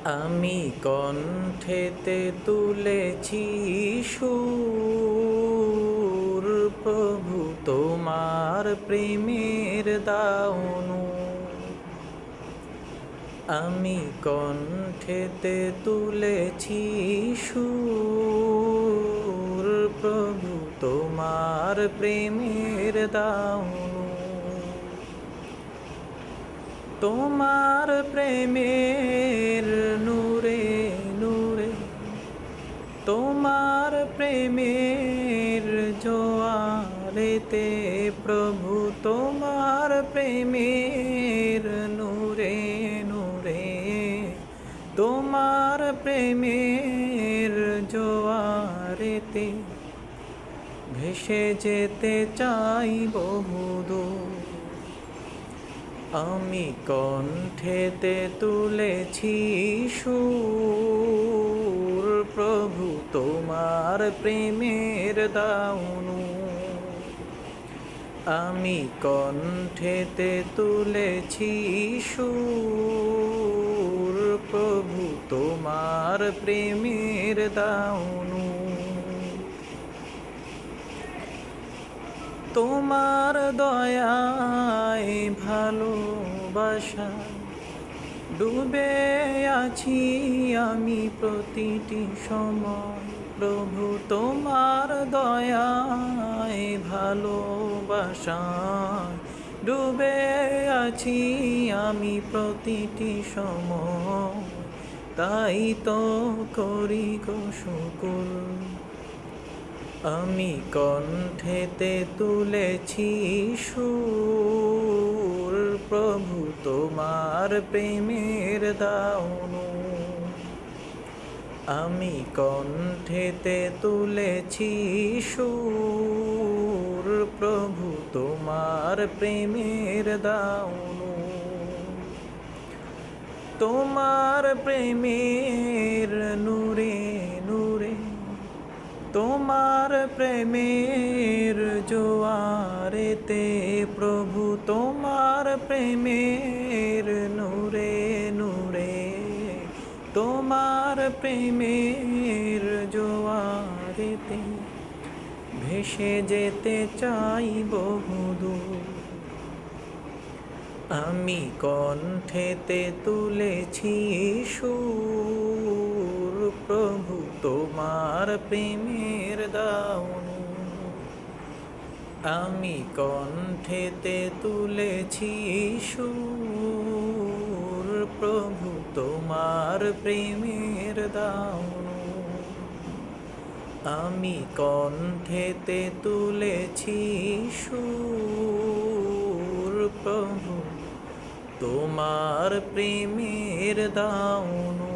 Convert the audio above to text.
আমি কণ্ঠেতে তুলেছি সুর, প্রভু তোমার প্রেমের দাউনো। আমি কণ্ঠেতে তুলেছি সুর, প্রভু তোমার প্রেমের দাউনো। তোমার প্রেমের নূরে নূরে, তোমার প্রেমের জোয়ারেতে, প্রভু তোমার প্রেমের নূরে নূরে, তোমার প্রেমের জোয়ারেতে ভেসে যেতে চাই বহুদূর। আমি কণ্ঠেতে তুলেছি সুর, প্রভু তোমার প্রেমের দাউনো। আমি কণ্ঠেতে তুলেছি সুর, প্রভু তোমার প্রেমের দাউনো। তোমার দয়ায় ভালোবাসা ডুবে আছি আমি প্রতিটি সময়, প্রভু তোমার দয়ায় ভালোবাসা ডুবে আছি আমি প্রতিটি সময়। তাই তো করি গো শুকর, আমি কণ্ঠেতে তুলেছি সুর, প্রভু তোমার প্রেমের দাউনো। আমি কণ্ঠেতে তুলেছি সুর, প্রভু তোমার প্রেমের দাউনো। তোমার প্রেমের নূরে নূরে, তোমার প্রেমের জোয়ারেতে, প্রভু তোমার প্রেমের নূরে নূরে, তোমার প্রেমের জোয়ারেতে ভেসে যেতে চাই বহুদূর। আমি কণ্ঠেতে তুলেছি সুর, প্রভু তোমার প্রেমের দাউনো। আমি কণ্ঠেতে তুলেছি সুর, প্রভু তোমার প্রেমের দাউনো। আমি কণ্ঠেতে তুলেছি সুর, প্রভু তোমার প্রেমের দাউনো।